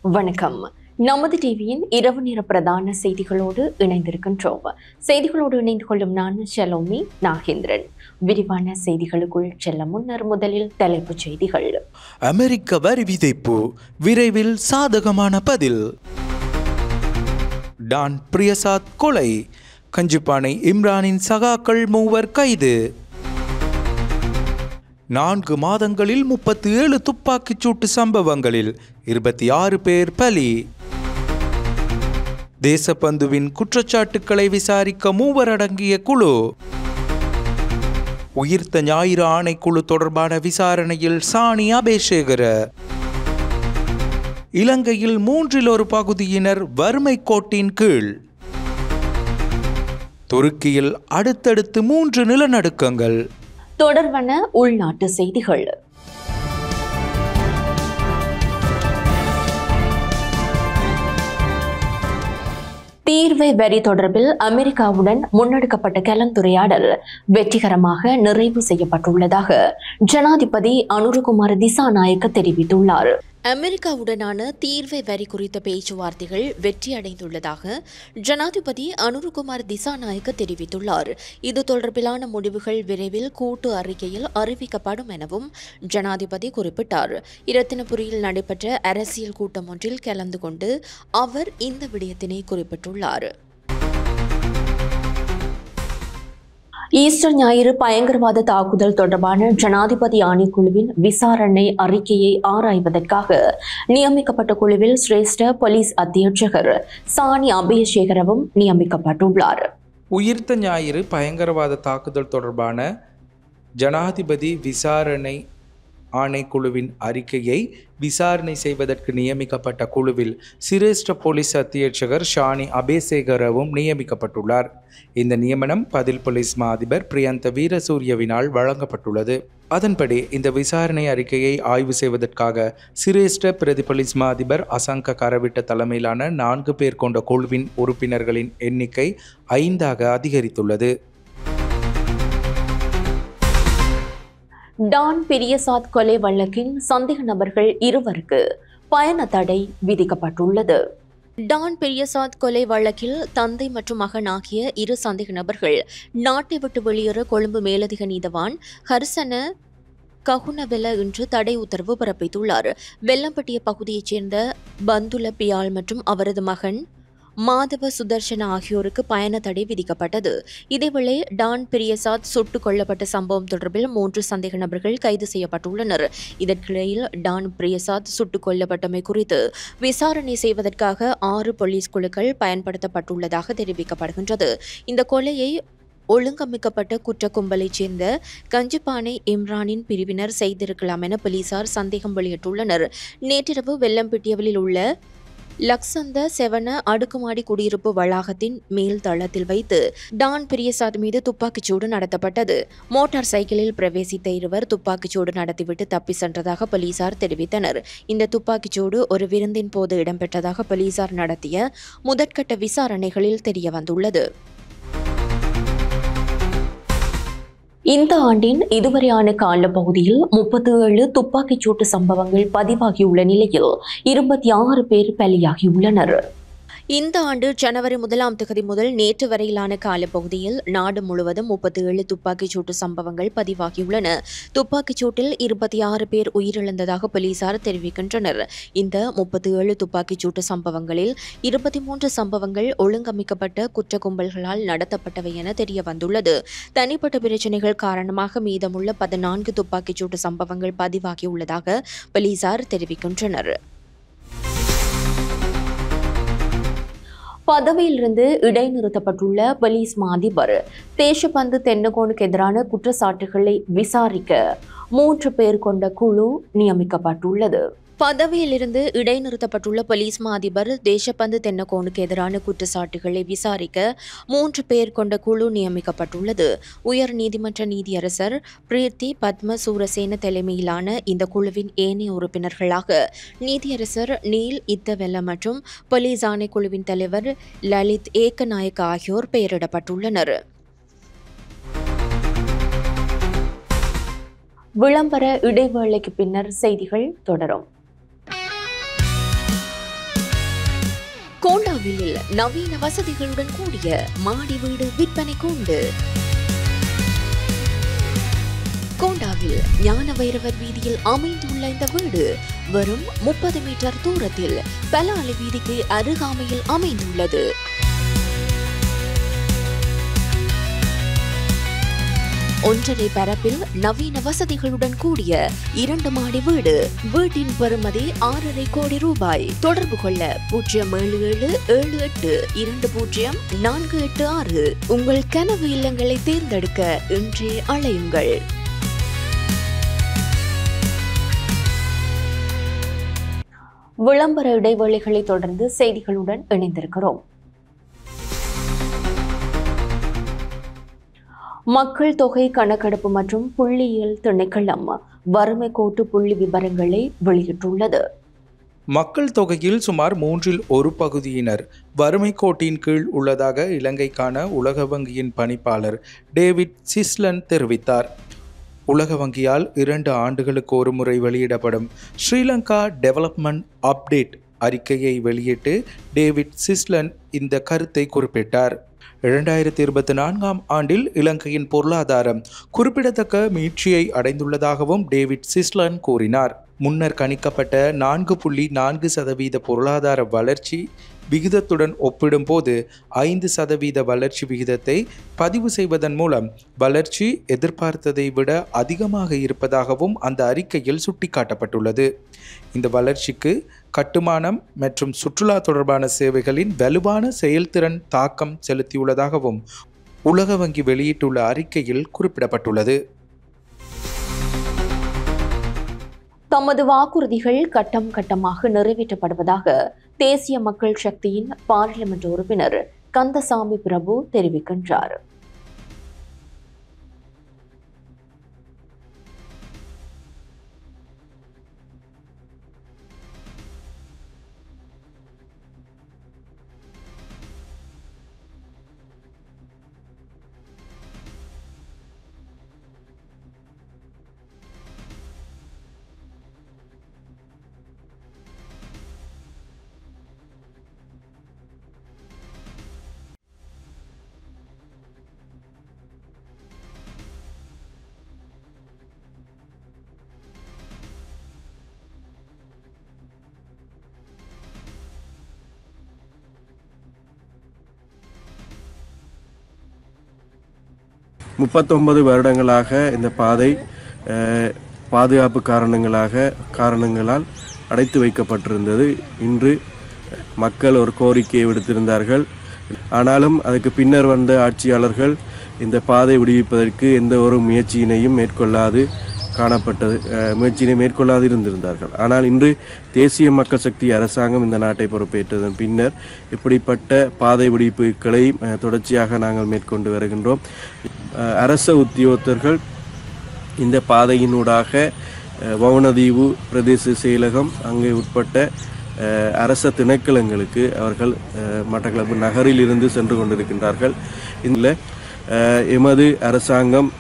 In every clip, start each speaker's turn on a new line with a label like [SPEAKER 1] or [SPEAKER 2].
[SPEAKER 1] வணக்கம். நமது டிவியின் இரவு நேர பிரதான செய்திகளோடு இணைந்திருக்கின்றோம். செய்திகளோடு இணைந்து கொள்ளும் நான் ஷலோமி நாகேந்திரன். விரிவான செய்திகளுக்குள் செல்ல முன்னர் முதலில் தலைப்புச் செய்திகள்.
[SPEAKER 2] அமெரிக்க வரி விதிப்பு விரைவில் சாதகமான பதில். டான் பிரியசாத் கொலை. கஞ்சிப்பானை இம்ரானின் சகாக்கள் 3 கைது. 4 மாதங்களில் 37 துப்பாக்கிச்சூட்டு சம்பவங்களில் 26 பேர் பலி. தேசபந்துவின் குற்றச்சாட்டுக்களை விசாரிக்க 3 அடங்கிய குழு. உயிர்த்த ஞாயிறு ஆணைக்குழு தொடர்பான விசாரணையில் சாணி அபேசேகர. இலங்கையில் 1/3 பகுதியினர் வறுமை கோட்டின் கீழ். துருக்கியில் அடுத்தடுத்து 3 நிலநடுக்கங்கள்.
[SPEAKER 1] தொடர்பான உள்நாட்டு செய்திகள். தீர்வை வரி தொடர்பில் அமெரிக்காவுடன் முன்னெடுக்கப்பட்ட கலந்துரையாடல் வெற்றிகரமாக நிறைவு செய்யப்பட்டுள்ளதாக ஜனாதிபதி அனுரகுமார திசாநாயக்க தெரிவித்துள்ளார். அமெரிக்காவுடனான தீர்வை வரி குறித்த பேச்சுவார்த்தைகள் வெற்றியடைந்துள்ளதாக ஜனாதிபதி அனுரகுமார் திசாநாயக்க தெரிவித்துள்ளார். இது தொடர்பிலான முடிவுகள் விரைவில் கூட்டு அறிக்கையில் அறிவிக்கப்படும் எனவும் ஜனாதிபதி குறிப்பிட்டார். இரத்தினபுரியில் நடைபெற்ற அரசியல் கூட்டம் ஒன்றில் கலந்து கொண்டு அவர் இந்த விடயத்தினை குறிப்பிட்டுள்ளார். ஈஸ்டர் ஞாயிறு பயங்கரவாத தாக்குதல் தொடர்பான ஜனாதிபதி ஆணைக்குழுவின் விசாரணை அறிக்கையை ஆராய்வதற்காக நியமிக்கப்பட்ட குழுவில் சிரேஷ்ட போலீஸ் அத்தியட்சகர் சாணி அபேசேகரவும் நியமிக்கப்பட்டுள்ளார்.
[SPEAKER 2] உயிர்த்த ஞாயிறு பயங்கரவாத தாக்குதல் தொடர்பான ஜனாதிபதி விசாரணை ஆணைக்குழுவின் அறிக்கையை விசாரணை செய்வதற்கு நியமிக்கப்பட்ட குழுவில் சிரேஷ்ட போலீஸ் அத்தியட்சகர் ஷானி அபேசேகரவும் நியமிக்கப்பட்டுள்ளார். இந்த நியமனம் பதில் போலீஸ் மா அதிபர் பிரியந்த வீரசூரியவினால் வழங்கப்பட்டுள்ளது. அதன்படி இந்த விசாரணை அறிக்கையை ஆய்வு செய்வதற்காக சிரேஷ்ட பிரதி போலீஸ் மா அதிபர் அசங்க கரவிட்ட தலைமையிலான 4 பேர் கொண்ட குழுவின் உறுப்பினர்களின் எண்ணிக்கை 5ஆக அதிகரித்துள்ளது.
[SPEAKER 1] டான் பிரியசாத் கொலை வழக்கின் சந்தேக நபர்கள் 2 பயண தடை விதிக்கப்பட்டுள்ளது. டான் பிரியசாத் கொலை வழக்கில் தந்தை மற்றும் மகன் ஆகிய 2 சந்தேக நபர்கள் நாட்டை விட்டு வெளியேற கொழும்பு மேலதிக நீதவான் ஹர்சன ககுனவெல இன்று தடை உத்தரவு பிறப்பித்துள்ளார். வெள்ளம்பட்டிய பகுதியைச் சேர்ந்த பந்துல பியால் மற்றும் அவரது மகன் மாதவ சுதர்ஷன ஆகியோருக்கு பயண தடை விதிக்கப்பட்டது. இதேவேளை டான் பிரியசாத் சுட்டுக் கொல்லப்பட்ட சம்பவம் தொடர்பில் 3 சந்தேக நபர்கள் கைது செய்யப்பட்டுள்ளனர். இதற்கிடையில் டான் பிரியசாத் சுட்டுக் கொல்லப்பட்டமை குறித்து விசாரணை செய்வதற்காக 6 போலீஸ் குழுக்கள் பயன்படுத்தப்பட்டுள்ளதாக தெரிவிக்கப்படுகின்றது. இந்த கொலையை ஒழுங்கமைக்கப்பட்ட குற்ற கும்பலைச் சேர்ந்த கஞ்சிப்பானை இம்ரானின் பிரிவினர் செய்திருக்கலாம் என போலீசார் சந்தேகம் வெளியிட்டுள்ளனர். நேற்றிரவு வெள்ளம்பட்டியவில் உள்ள லக்சந்த செவன அடுக்குமாடி குடியிருப்பு வளாகத்தின் மேல் தளத்தில் வைத்து டான் பிரியசாத் மீது துப்பாக்கிச்சூடு நடத்தப்பட்டது. மோட்டார் சைக்கிளில் பிரவேசித்த 2 துப்பாக்கிச்சூடு நடத்திவிட்டு தப்பி சென்றதாக போலீசார் தெரிவித்தனர். இந்த துப்பாக்கிச்சூடு ஒரு விருந்தின் போது இடம்பெற்றதாக போலீசார் நடத்திய முதற்கட்ட விசாரணைகளில் தெரியவந்துள்ளது. இந்த ஆண்டின் இதுவரையான காலப்பகுதியில் 37 துப்பாக்கிச்சூட்டு சம்பவங்கள் பதிவாகியுள்ள நிலையில் 26 பேர் பலியாகியுள்ளனர். இந்த ஆண்டு ஜனவரி 1 முதல் நேற்று வரையிலான காலப்பகுதியில் நாடு முழுவதும் 37 துப்பாக்கிச்சூட்டு சம்பவங்கள் பதிவாகியுள்ளன. துப்பாக்கிச்சூட்டில் 26 பேர் உயிரிழந்ததாக போலீசார் தெரிவிக்கின்றனர். இந்த 37 துப்பாக்கிச்சூட்டு சம்பவங்களில் 23 சம்பவங்கள் ஒழுங்கமைக்கப்பட்ட குற்ற கும்பல்களால் நடத்தப்பட்டவை என தெரிய வந்துள்ளது. தனிப்பட்ட பிரச்சினைகள் காரணமாக மீதமுள்ள 14 துப்பாக்கிச்சூட்டு சம்பவங்கள் பதிவாகியுள்ளதாக போலீசார் தெரிவிக்கின்றனர். பதவியிலிருந்து இடைநிறுத்தப்பட்டுள்ள போலீஸ் மா அதிபர் தேசபந்து தென்னகோனுக்கு எதிரான குற்றச்சாட்டுகளை விசாரிக்க 3 பேர் கொண்ட குழு நியமிக்கப்பட்டுள்ளது. பதவியிலிருந்து இடைநிறுத்தப்பட்டுள்ள போலீஸ் மா அதிபர் தேசபந்து தென்னகோனுக்கு எதிரான குற்றச்சாட்டுகளை விசாரிக்க 3 பேர் கொண்ட குழு நியமிக்கப்பட்டுள்ளது. உயர் நீதிமன்ற நீதியரசர் பிரீத்தி பத்ம சூரசேன தலைமையிலான இந்த குழுவின் ஏனைய உறுப்பினர்களாக நீதியரசர் நீல் இத்தவெல்ல மற்றும் போலீஸ் ஆணைக்குழுவின் தலைவர் லலித் ஏக்கநாயக்க ஆகியோர் பெயரிடப்பட்டுள்ளனர். விளம்பர இடைவேளைக்கு பின்னர் செய்திகள் தொடரும். கோண்டாவில் நவீன வசதிகளுடன் கூடிய மாடி வீடு விற்பனைக்கு உண்டு. கோண்டாவில் ஞான வைரவர் வீதியில் அமைந்துள்ள இந்த வீடு வெறும் 30 மீட்டர் தூரத்தில் பலாலி வீதிக்கு அருகாமையில் அமைந்துள்ளது. ஒன்றரை பரப்பில் நவீன வசதிகளுடன் கூடிய 2 மாடி வீடு. வீட்டின் பெறுமதி 6.5 கோடி ரூபாய். தொடர்பு கொள்ள 0777820 உங்கள் கனவு இல்லங்களை தேர்ந்தெடுக்க இன்றே அழையுங்கள். விளம்பர இடைவேளைகளை தொடர்ந்து செய்திகளுடன் இணைந்திருக்கிறோம். மக்கள் தொகை கணக்கெடுப்பு மற்றும் புள்ளியியல் திணைக்களம் வறுமை கோட்டு புள்ளி விவரங்களை வெளியிட்டுள்ளது.
[SPEAKER 2] மக்கள் தொகையில் சுமார் 1/3 பகுதியினர் வறுமை கோட்டின் கீழ் உள்ளதாக இலங்கைக்கான உலக வங்கியின் பணிப்பாளர் டேவிட் சிஸ்லன் தெரிவித்தார். உலக வங்கியால் 2 ஆண்டுகளுக்கு ஒரு முறை வெளியிடப்படும் ஸ்ரீலங்கா டெவலப்மெண்ட் அப்டேட் அறிக்கையை வெளியிட்டு டேவிட் சிஸ்லன் இந்த கருத்தை குறிப்பிட்டார். 2024ஆம் ஆண்டில் இலங்கையின் பொருளாதாரம் குறிப்பிடத்தக்க மீட்சியை அடைந்துள்ளதாகவும் டேவிட் சிஸ்லன் கூறினார். முன்னர் கணிக்கப்பட்ட 4.4% பொருளாதார வளர்ச்சி விகிதத்துடன் ஒப்பிடும்போது 5% வளர்ச்சி விகிதத்தை பதிவு செய்வதன் மூலம் வளர்ச்சி எதிர்பார்த்ததை விட அதிகமாக இருப்பதாகவும் அந்த அறிக்கையில் சுட்டிக்காட்டப்பட்டுள்ளது. இந்த வளர்ச்சிக்கு கட்டுமானம் மற்றும் சுற்றுலா தொடர்பான சேவைகளின் வலுவான செயல்திறன் தாக்கம் செலுத்தியுள்ளதாகவும் உலக வங்கி வெளியிட்டுள்ள அறிக்கையில் குறிப்பிடப்பட்டுள்ளது.
[SPEAKER 1] தமது வாக்குறுதிகள் கட்டம் கட்டமாக நிறைவேற்றப்படுவதாக தேசிய மக்கள் சக்தியின் பாராளுமன்ற உறுப்பினர் கந்தசாமி பிரபு தெரிவிக்கின்றார்.
[SPEAKER 3] முப்பத்தொன்பது வருடங்களாக இந்த பாதை பாதுகாப்பு காரணங்களால் அடைத்து வைக்கப்பட்டிருந்தது. இன்று மக்கள் ஒரு கோரிக்கையை விடுத்திருந்தார்கள். ஆனாலும் அதுக்கு பின்னர் வந்த ஆட்சியாளர்கள் இந்த பாதை விடுவிப்பதற்கு எந்த ஒரு முயற்சியினையும் மேற்கொள்ளாது இருந்திருந்தார்கள். ஆனால் இன்று தேசிய மக்கள் சக்தி அரசாங்கம் இந்த நாட்டை பொறுப்பேற்றதன் பின்னர் இப்படிப்பட்ட பாதை விடுவிப்புகளை தொடர்ச்சியாக நாங்கள் மேற்கொண்டு வருகின்றோம். அரச உத்தியோகத்தர்கள் இந்த பாதையினூடாக வவுனதீவு பிரதேச செயலகம் அங்கே உட்பட்ட அரச திணைக்களங்களுக்கு அவர்கள் மட்டக்களப்பு நகரில் இருந்து சென்று கொண்டிருக்கின்றார்கள். இதில் எமது அரசாங்கம்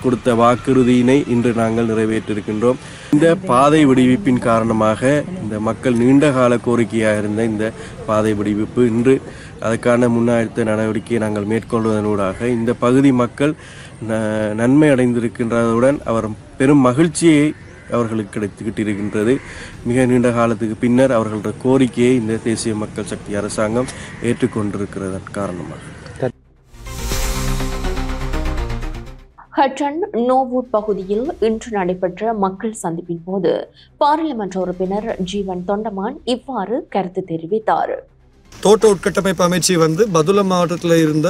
[SPEAKER 3] கொடுத்த வாக்குறுதியினை இன்று நாங்கள் நிறைவேற்றிருக்கின்றோம். இந்த பாதை விடுவிப்பின் காரணமாக இந்த மக்கள் நீண்ட கால கோரிக்கையாக இருந்த இந்த பாதை விடுவிப்பு இன்று அதற்கான முன்னாயத்த நடவடிக்கையை நாங்கள் மேற்கொள்வதனூடாக இந்த பகுதி மக்கள் நன்மை அடைந்திருக்கின்றதுடன் அவர் பெரும் மகிழ்ச்சியை அவர்களுக்கு கிடைத்துக்கிட்டிருக்கின்றது. மிக நீண்ட காலத்துக்கு பின்னர் அவர்களது கோரிக்கையை இந்த தேசிய மக்கள் சக்தி அரசாங்கம் ஏற்றுக்கொண்டிருக்கிறதன் காரணமாக
[SPEAKER 1] ஹட்டன் நோவூட் பகுதியில் இன்று நடைபெற்ற மக்கள் சந்திப்பின் போது பாராளுமன்ற உறுப்பினர் ஜீவன் தொண்டமான் இவ்வாறு கருத்து தெரிவித்தார்.
[SPEAKER 4] தோட்ட உட்கட்டமைப்பு அமைச்சு பதுள மாவட்டத்தில் இருந்த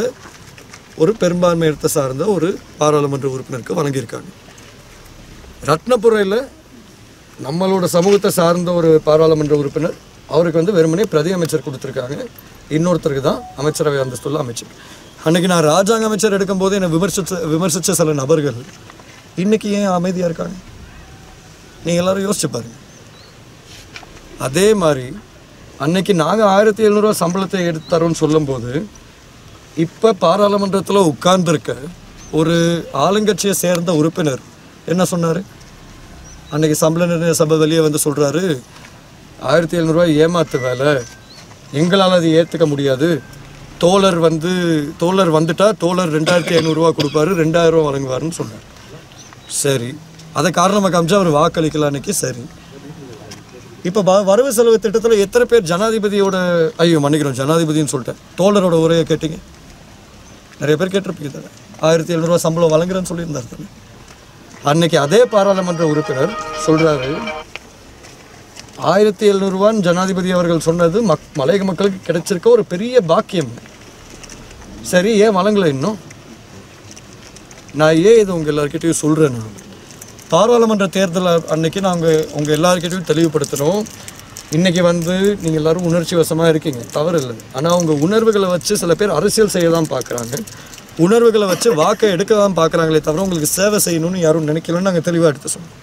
[SPEAKER 4] ஒரு பெரும்பான்மையத்தை சார்ந்த ஒரு பாராளுமன்ற உறுப்பினருக்கு வழங்கியிருக்காங்க. ரத்னபுரையில் நம்மளோட சமூகத்தை சார்ந்த ஒரு பாராளுமன்ற உறுப்பினர் அவருக்கு வெறுமனே பிரதி அமைச்சர் கொடுத்துருக்காங்க. இன்னொருத்தருக்கு தான் அமைச்சரவை அந்தஸ்துள்ள அமைச்சர். அன்றைக்கி நான் ராஜாங்க அமைச்சர் எடுக்கும்போது என்னை விமர்சித்த சில நபர்கள் இன்றைக்கி ஏன் அமைதியாக இருக்காங்க? நீங்கள் எல்லோரும் யோசிச்சு பாருங்கள். அதே மாதிரி அன்னைக்கு நாங்கள் 1700 சம்பளத்தை எடுத்து தரோன்னு சொல்லும்போது இப்போ பாராளுமன்றத்தில் உட்கார்ந்துருக்க ஒரு ஆளுங்கட்சியை சேர்ந்த உறுப்பினர் என்ன சொன்னார்? அன்றைக்கி சம்பள நிர்ணய சபை வெளியே சொல்கிறாரு 1700 ஏமாத்து வேலை, எங்களால் அது ஏற்றுக்க முடியாது. தோழர் வந்துட்டா தோழர் 2500 ரூபா கொடுப்பாரு, 2000 ரூபா வழங்குவாருன்னு சொன்னார். சரி, அதை காரணமாக காமிச்சு அவர் வாக்களிக்கலாம் அன்னைக்கு. சரி, இப்போ வரவு செலவு திட்டத்தில் எத்தனை பேர் ஜனாதிபதியோட ஜனாதிபதினு சொல்லிட்டேன், தோழரோட உரையை கேட்டீங்க? நிறைய பேர் கேட்டிருப்பீங்க தானே. 1700 ரூபா சம்பளம் வழங்குறேன்னு சொல்லியிருந்தார் தானே. அன்னைக்கு அதே பாராளுமன்ற உறுப்பினர் சொல்கிறாரு 1700 ரூபான்னு ஜனாதிபதி அவர்கள் சொன்னது மலையக மக்களுக்கு கிடைச்சிருக்க ஒரு பெரிய பாக்கியம். சரி, ஏன் வழங்கலை இன்னும்? நான் ஏன் இது உங்கள் எல்லாருக்கிட்டையும் சொல்கிறேன்னா, பாராளுமன்ற தேர்தல் அன்னைக்கு நாங்கள் உங்கள் எல்லாருக்கிட்டையும் தெளிவுபடுத்துகிறோம். இன்றைக்கி நீங்கள் எல்லோரும் உணர்ச்சி வசமாக இருக்கீங்க, தவறு இல்லை. ஆனால் உங்கள் உணர்வுகளை வச்சு சில பேர் அரசியல் செய்ய தான் பார்க்குறாங்க, உணர்வுகளை வச்சு வாக்கை எடுக்க தான் பார்க்குறாங்களே தவிர உங்களுக்கு சேவை செய்யணும்னு யாரும் நினைக்கலன்னு நாங்கள் தெளிவாக எடுத்து சொன்னோம்.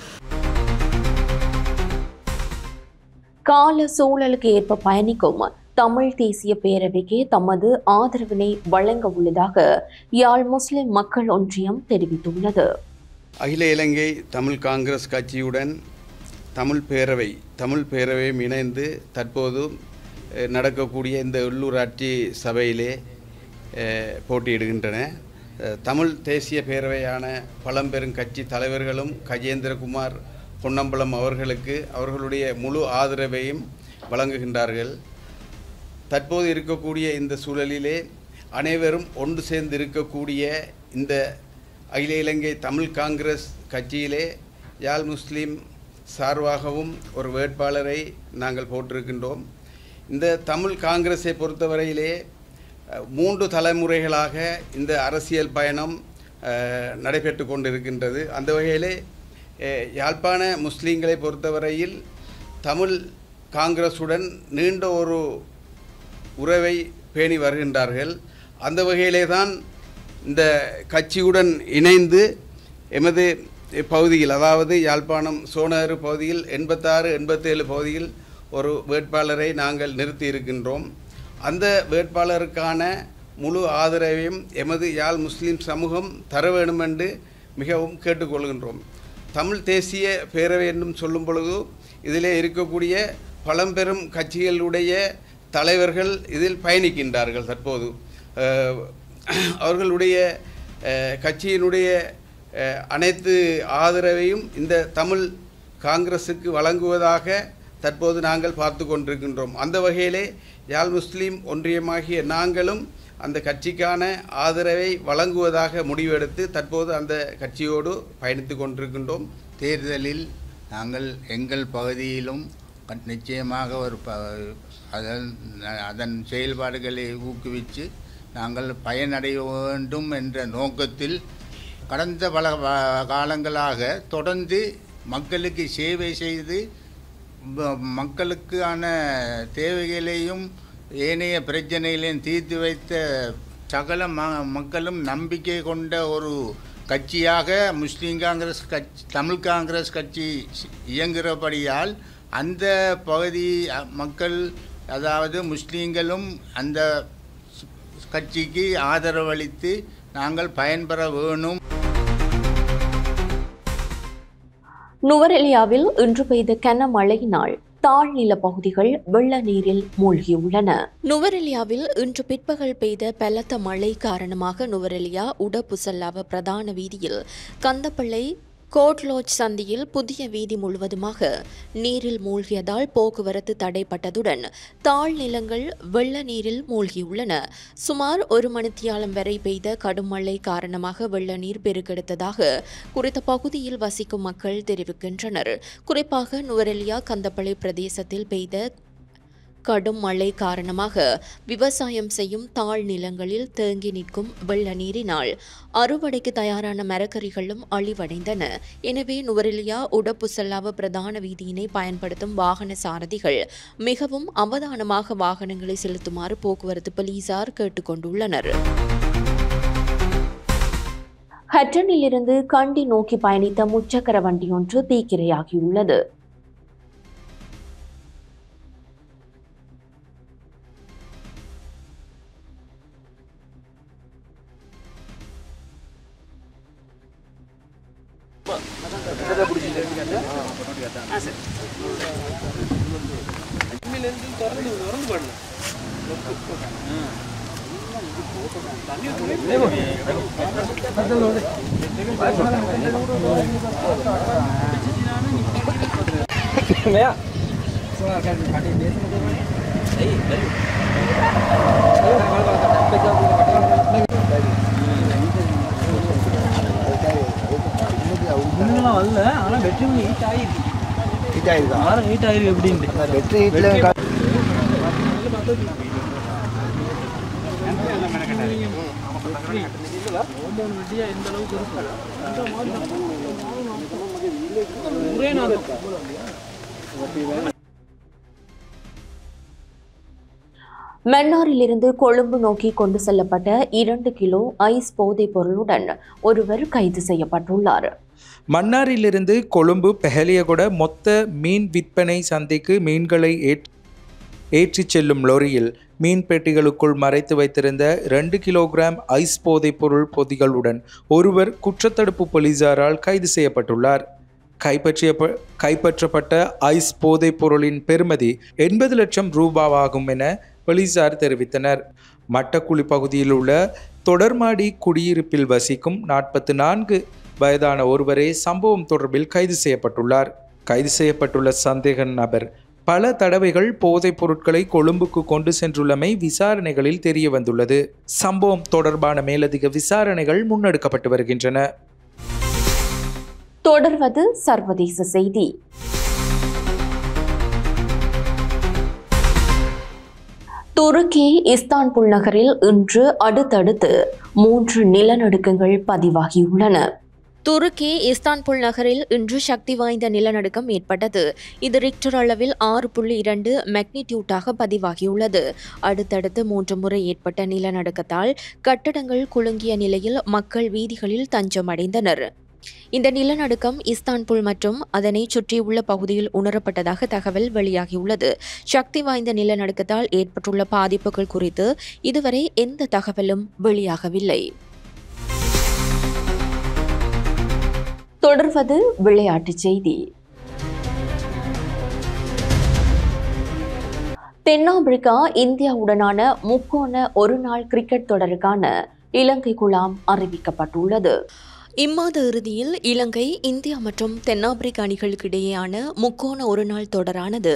[SPEAKER 1] கால சூழலுக்கு ஏற்ப பயணிக்கும் தமிழ் தேசிய பேரவைக்கு தமது ஆதரவினை வழங்க உள்ளதாக யாழ் முஸ்லிம் மக்கள் ஒன்றியம் தெரிவித்துள்ளது.
[SPEAKER 5] அகில இலங்கை தமிழ் காங்கிரஸ் கட்சியுடன் தமிழ் பேரவையும் இணைந்து தற்போது நடக்கக்கூடிய இந்த உள்ளூராட்சி சபையிலே போட்டியிடுகின்றன. தமிழ் தேசிய பேரவையான பழம்பெரும் கட்சி தலைவர்களும் கஜேந்திரகுமார் பொன்னம்பலம் அவர்களுக்கு அவர்களுடைய முழு ஆதரவையும் வழங்குகின்றார்கள். தற்போது இருக்கக்கூடிய இந்த சூழலிலே அனைவரும் ஒன்று சேர்ந்து இருக்கக்கூடிய இந்த அகில இலங்கை தமிழ் காங்கிரஸ் கட்சியிலே யாழ் முஸ்லீம் சார்பாகவும் ஒரு வேட்பாளரை நாங்கள் போட்டிருக்கின்றோம். இந்த தமிழ் காங்கிரஸை பொறுத்தவரையிலே 3 தலைமுறைகளாக இந்த அரசியல் பயணம் நடைபெற்று கொண்டிருக்கின்றது. அந்த வகையிலே யாழ்ப்பாண முஸ்லீம்களை பொறுத்தவரையில் தமிழ் காங்கிரஸுடன் நீண்ட ஒரு உறவை பேணி வருகின்றார்கள். அந்த வகையிலே தான் இந்த கட்சியுடன் இணைந்து எமது பகுதியில், அதாவது யாழ்ப்பாணம் சோனகர் பகுதியில் 86, 87 பகுதியில் ஒரு வேட்பாளரை நாங்கள் நிறுத்தி இருக்கின்றோம். அந்த வேட்பாளருக்கான முழு ஆதரவையும் எமது யாழ் முஸ்லீம் சமூகம் தர வேண்டும் என்று மிகவும் கேட்டுக்கொள்கின்றோம். தமிழ் தேசிய பேரவை என்றும் சொல்லும் பொழுது இதிலே இருக்கக்கூடிய பழம்பெரும் கட்சிகளுடைய தலைவர்கள் இதில் பயணிக்கின்றார்கள். தற்போது அவர்களுடைய கட்சியினுடைய அனைத்து ஆதரவையும் இந்த தமிழ் காங்கிரஸுக்கு வழங்குவதாக தற்போது நாங்கள் பார்த்து கொண்டிருக்கின்றோம். அந்த வகையிலே யாழ் முஸ்லீம் ஒன்றியமாகிய நாங்களும் அந்த கட்சிக்கான ஆதரவை வழங்குவதாக முடிவெடுத்து தற்போது அந்த கட்சியோடு பயணித்து கொண்டிருக்கின்றோம்.
[SPEAKER 6] தேர்தலில் நாங்கள் எங்கள் பகுதியிலும் நிச்சயமாக அதன் செயல்பாடுகளை ஊக்குவித்து நாங்கள் பயனடைய வேண்டும் என்ற நோக்கத்தில் கடந்த பல காலங்களாக தொடர்ந்து மக்களுக்கு சேவை செய்து மக்களுக்கான தேவைகளையும் ஏனைய பிரச்சனைகளையும் தீர்த்து வைத்த சகல மக்களும் நம்பிக்கை கொண்ட ஒரு கட்சியாக முஸ்லீம் காங்கிரஸ் கட்சி, தமிழ் காங்கிரஸ் கட்சி இயங்குகிறபடியால் அந்த பகுதி மக்கள், அதாவது முஸ்லீம்களும் அந்த கட்சிக்கு ஆதரவளித்து நாங்கள் பயன்பெற வேணும்.
[SPEAKER 1] நுவரெலியாவில் இன்று பெய்த கனமழையினால் தாழ்நில பகுதிகள் வெள்ள நீரில் மூழ்கியுள்ளன. நுவரெலியாவில் இன்று பிற்பகல் பெய்த பலத்த மழை காரணமாக நுவரெலியா உடப்புசல்லாவ பிரதான வீதியில் கந்தப்பள்ளை கோட்லோஜ் சந்தியில் புதிய வீதி முழுவதுமாக நீரில் மூழ்கியதால் போக்குவரத்து தடைப்பட்டதுடன் தாழ்நிலங்கள் வெள்ள நீரில் மூழ்கியுள்ளன. சுமார் 1 மணித்தியாலம் வரை பெய்த கடும் மழை காரணமாக வெள்ள நீர் பெருக்கெடுத்ததாக குறித்த பகுதியில் வசிக்கும் மக்கள் தெரிவிக்கின்றனர். குறிப்பாக நுவரெலியா கந்தப்பள்ளை பிரதேசத்தில் பெய்த கடும் மழை காரணமாக விவசாயம் செய்யும் தாழ் நிலங்களில் தேங்கி நிற்கும் வெள்ள நீரினால் அறுவடைக்கு தயாரான மரக்கறிகளும் அழிவடைந்தன. எனவே நுவரெலியா உடப்புசல்லாவ பிரதான வீதியினை பயன்படுத்தும் வாகன சாரதிகள் மிகவும் அவதானமாக வாகனங்களை செலுத்துமாறு போக்குவரத்து போலீசார் கேட்டுக்கொண்டுள்ளனர். ஹட்டனிலிருந்து கண்டி நோக்கி பயணித்த முச்சக்கர வண்டியொன்று தீக்கிரையாகியுள்ளது.
[SPEAKER 7] திறந்து
[SPEAKER 1] மன்னாரிலிருந்து கொழும்பு நோக்கி கொண்டு செல்லப்பட்ட 2 கிலோ ஐஸ் போதைப் பொருளுடன் ஒருவர் கைது செய்யப்பட்டுள்ளார்.
[SPEAKER 2] மன்னாரிலிருந்து கொழும்பு பெஹலியகொட மொத்த மீன் விற்பனை சந்தைக்கு மீன்களை ஏற்றிச் செல்லும் லொரியில் மீன் பெட்டிகளுக்குள் மறைத்து வைத்திருந்த 2 கிலோகிராம் ஐஸ் போதைப் பொருள் பொதிகளுடன் ஒருவர் குற்றத்தடுப்பு போலீசாரால் கைது செய்யப்பட்டுள்ளார். கைப்பற்றப்பட்ட ஐஸ் போதைப் பொருளின் பெறுமதி 80 லட்சம் ரூபாவாகும் என போலீசார் தெரிவித்தனர். மட்டக்குழி பகுதியில் உள்ள தொடர்மாடி குடியிருப்பில் வசிக்கும் 44 வயதான ஒருவரே சம்பவம் தொடர்பில் கைது செய்யப்பட்டுள்ளார். கைது செய்யப்பட்டுள்ள சந்தேக நபர் பல தடவைகள் போதைப் பொருட்களை கொழும்புக்கு கொண்டு சென்றுள்ளமை விசாரணைகளில் தெரிய வந்துள்ளது. சம்பவம் தொடர்பான மேலதிக விசாரணைகள் முன்னெடுக்கப்பட்டு வருகின்றன.
[SPEAKER 1] தொடர்வது சர்வதேச செய்தி. துருக்கி இஸ்தான்புல் நகரில் இன்று அடுத்தடுத்து 3 நிலநடுக்கங்கள் பதிவாகியுள்ளன. துருக்கி இஸ்தான்புல் நகரில் இன்று சக்தி வாய்ந்த நிலநடுக்கம் ஏற்பட்டது. இது ரிக்டர் அளவில் 6.2 மேக்னிடியூட்டாக பதிவாகியுள்ளது. அடுத்தடுத்து 3 முறை ஏற்பட்ட நிலநடுக்கத்தால் கட்டடங்கள் குலுங்கிய நிலையில் மக்கள் வீதிகளில் தஞ்சமடைந்தனர். இந்த நிலநடுக்கம் இஸ்தான்புல் மற்றும் அதனை சுற்றியுள்ள பகுதியில் உணரப்பட்டதாக தகவல் வெளியாகியுள்ளது. சக்தி வாய்ந்த நிலநடுக்கத்தால் ஏற்பட்டுள்ள பாதிப்புகள் குறித்து இதுவரை எந்த தகவலும் வெளியாகவில்லை. தொடர்வது விளையாட்டுச் செய்தி. தென்னாப்பிரிக்கா இந்தியாவுடனான முக்கோண ஒருநாள் கிரிக்கெட் தொடருக்கான இலங்கை குழாம் அறிவிக்கப்பட்டுள்ளது. இம்மாத இறுதியில் இலங்கை, இந்தியா மற்றும் தென்னாப்பிரிக்க அணிகளுக்கு இடையேயான முக்கோண ஒருநாள் தொடரானது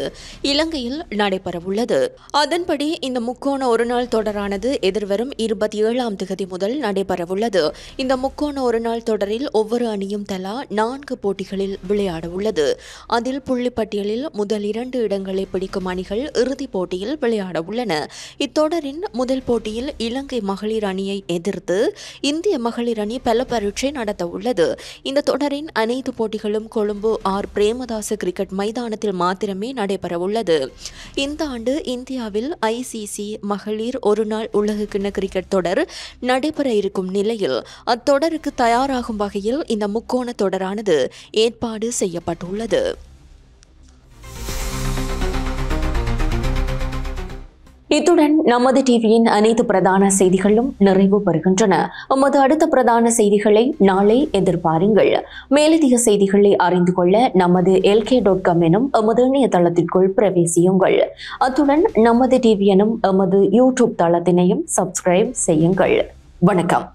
[SPEAKER 1] இலங்கையில் நடைபெறவுள்ளது. அதன்படி இந்த முக்கோண ஒருநாள் தொடரானது எதிர்வரும் 27ஆம் தேதி முதல் நடைபெறவுள்ளது. இந்த முக்கோண ஒருநாள் தொடரில் ஒவ்வொரு அணியும் தலா 4 போட்டிகளில் விளையாட உள்ளது. அதில் புள்ளிப்பட்டியலில் முதல் 2 இடங்களை பிடிக்கும் அணிகள் இறுதிப் போட்டியில் விளையாட உள்ளன. இத்தொடரின் முதல் போட்டியில் இலங்கை மகளிர் அணியை எதிர்த்து இந்திய மகளிர் அணி பல பரீட்சை உள்ளது. இந்த தொடரின் அனைத்து போட்டிகளும் கொழும்பு ஆர் பிரேமதாச கிரிக்கெட் மைதானத்தில் மாத்திரமே நடைபெற உள்ளது. இந்த ஆண்டு இந்தியாவில் ICC மகளிர் ஒருநாள் உலகக்கிண்ண கிரிக்கெட் தொடர் நடைபெற இருக்கும் நிலையில் அத்தொடருக்கு தயாராகும் வகையில் இந்த முக்கோண தொடரானது ஏற்பாடு செய்யப்பட்டுள்ளது. இத்துடன் நமது டிவியின் அனைத்து பிரதான செய்திகளும் நிறைவு பெறுகின்றன. நமது அடுத்த பிரதான செய்திகளை நாளை எதிர்பாருங்கள். மேலதிக செய்திகளை அறிந்து கொள்ள நமது LK.com எனும் எமது இணையதளத்திற்குள் பிரவேசியுங்கள். அத்துடன் நமது டிவி எனும் எமது YouTube தளத்தினையும் சப்ஸ்கிரைப் செய்யுங்கள். வணக்கம்.